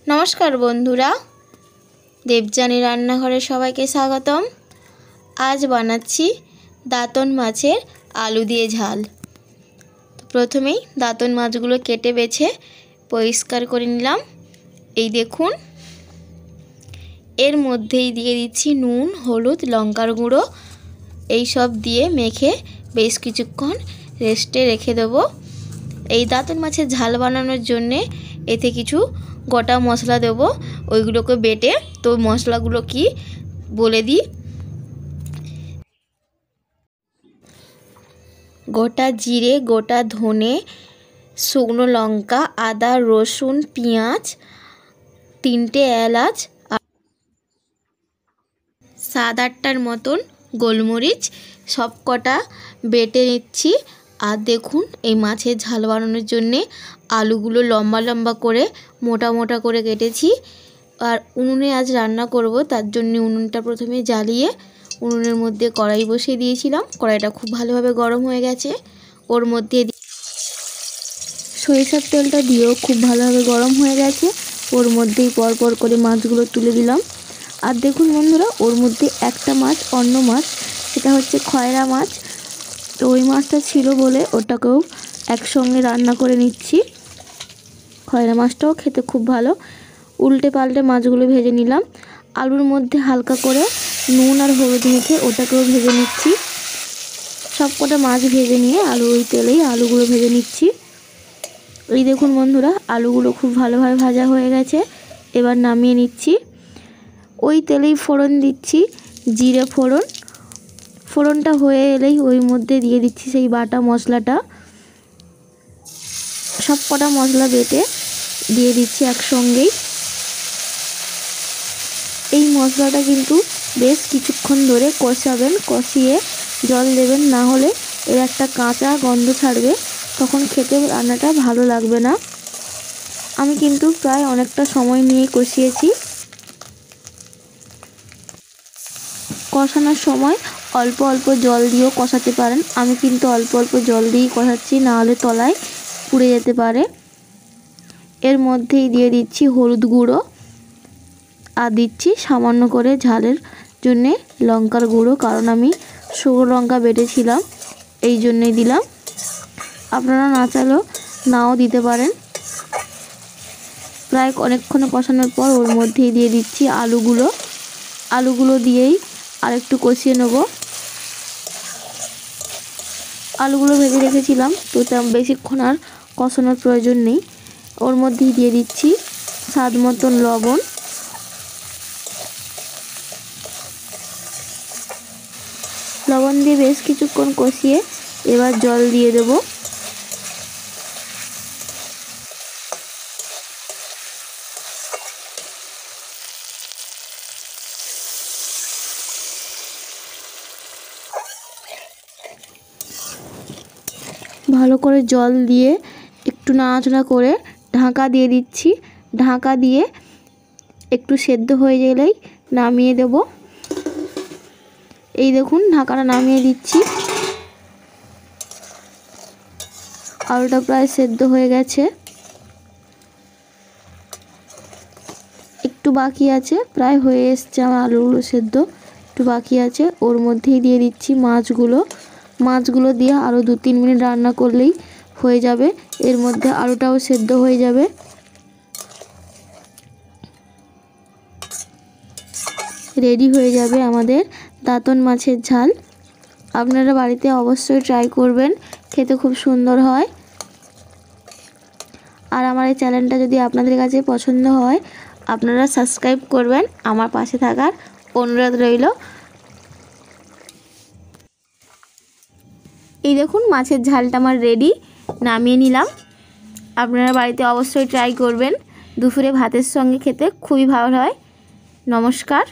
नमस्कार बंधुरा देवजानी रान्नाघरे सबाइके स्वागतम। आज बानाচ্ছি दातन माछेर आलू दिए झाल। प्रथमेই दातन माछगुलो केटे बेছে परिष्कार करे निलाम। এই দেখুন এর মধ্যেই দিয়ে দিচ্ছি নুন, হলুদ, লঙ্কার গুঁড়ো এই সব দিয়ে মেখে বেশ কিছুক্ষণ রেস্টে রেখে দেব। এই দাতন মাছের ঝাল বানানোর জন্য এতে কিছু গোটা মশলা দেব, ওইগুলোকে বেটে। তো মশলাগুলো কি বলে দিই। গোটা জিরে, গোটা ধনে, শুকনো লঙ্কা, আদা, রসুন, পেঁয়াজ, 3টে এলাচ আর 7-8টার মতন গোলমরিচ সব কটা বেটে নিচ্ছি। আর দেখুন এই মাছের ঝাল বানানোর জন্যে আলুগুলো লম্বা লম্বা করে মোটা মোটা করে কেটেছি। আর উনুনে আজ রান্না করব, তার জন্য উনুনটা প্রথমে জ্বালিয়ে উনুনের মধ্যে কড়াই বসিয়ে দিয়েছিলাম। কড়াইটা খুব ভালোভাবে গরম হয়ে গেছে। ওর মধ্যে সরিষার তেলটা দিয়েও খুব ভালোভাবে গরম হয়ে গেছে। ওর মধ্যেই পরপর করে মাছগুলো তুলে দিলাম। আর দেখুন বন্ধুরা, ওর মধ্যে একটা মাছ, অন্য মাছ, সেটা হচ্ছে খয়রা মাছ। তো ওই মাছটা ছিল বলে ওটাকেও একসঙ্গে রান্না করে নিচ্ছি। খয়রা মাছটাও খেতে খুব ভালো। উল্টে পাল্টে মাছগুলো ভেজে নিলাম। আলুর মধ্যে হালকা করে নুন আর হলুদ মেখে ওটাকেও ভেজে নিচ্ছি। সব কটা মাছ ভেজে নিয়ে ওই তেলেই আলুগুলো ভেজে নিচ্ছি। এই দেখুন বন্ধুরা, আলুগুলো খুব ভালোভাবে ভাজা হয়ে গেছে। এবার নামিয়ে নিচ্ছি। ওই তেলেই ফোড়ন দিচ্ছি, জিরে ফোড়ন। ফোড়নটা হয়ে এলেই ওই মধ্যে দিয়ে দিচ্ছি সেই বাটা মশলাটা। সব কটা মশলা বেটে দিয়ে দিচ্ছি একসঙ্গেই। এই মশলাটা কিন্তু বেশ কিছুক্ষণ ধরে কষাবেন, কষিয়ে জল দেবেন, না হলে এর একটা কাঁচা গন্ধ ছাড়বে, তখন খেতে রান্নাটা ভালো লাগবে না। আমি কিন্তু প্রায় অনেকটা সময় নিয়ে কষিয়েছি। কষানোর সময় অল্প অল্প জল দিয়েও কষাতে পারেন। আমি কিন্তু অল্প অল্প জল দিয়েই কষাচ্ছি, না হলে তলায় পুড়ে যেতে পারে। এর মধ্যেই দিয়ে দিচ্ছি হলুদ গুঁড়ো আর দিচ্ছি সামান্য করে ঝালের জন্যে লঙ্কার গুঁড়ো, কারণ আমি শুকনো লঙ্কা বেটেছিলাম, এই জন্যই দিলাম। আপনারা না চাইলেও নাও দিতে পারেন। প্রায় অনেকক্ষণ কষানোর পর ওর মধ্যেই দিয়ে দিচ্ছি আলুগুলো। আলুগুলো দিয়েই আরেকটু কষিয়ে নেব। আলুগুলো ভেজে রেখেছিলাম, তো বেশিক্ষণ আর কষানোর প্রয়োজন নেই। ওর মধ্যেই দিয়ে দিচ্ছি স্বাদ মতন লবণ। লবণ দিয়ে বেশ কিছুক্ষণ কষিয়ে এবার জল দিয়ে দেব। ভালো করে জল দিয়ে একটু নাড়াচাড়া করে ঢাকা দিয়ে দিচ্ছি। ঢাকা দিয়ে একটু সেদ্ধ হয়ে গেলেই নামিয়ে দেব। এই দেখুন ঢাকাটা নামিয়ে দিচ্ছি। আলুটা প্রায় সেদ্ধ হয়ে গেছে, একটু বাকি আছে, প্রায় হয়ে এসছে আমার আলুগুলো সেদ্ধ, একটু বাকি আছে। ওর মধ্যেই দিয়ে দিচ্ছি মাছগুলো। মাছগুলো দিয়ে আরও 2-3 মিনিট রান্না করলেই হয়ে যাবে। এর মধ্যে আলুটাও সেদ্ধ হয়ে যাবে। রেডি হয়ে যাবে আমাদের দাতন মাছের ঝাল। আপনারা বাড়িতে অবশ্যই ট্রাই করবেন, খেতে খুব সুন্দর হয়। আর আমার এই চ্যানেলটা যদি আপনাদের কাছে পছন্দ হয়, আপনারা সাবস্ক্রাইব করবেন। আমার পাশে থাকার অনুরোধ রইল। এই দেখুন মাছের ঝালটা আমার রেডি, নামিয়ে নিলাম। আপনারা বাড়িতে অবশ্যই ট্রাই করবেন। দুপুরে ভাতের সঙ্গে খেতে খুবই ভালো হয়। নমস্কার।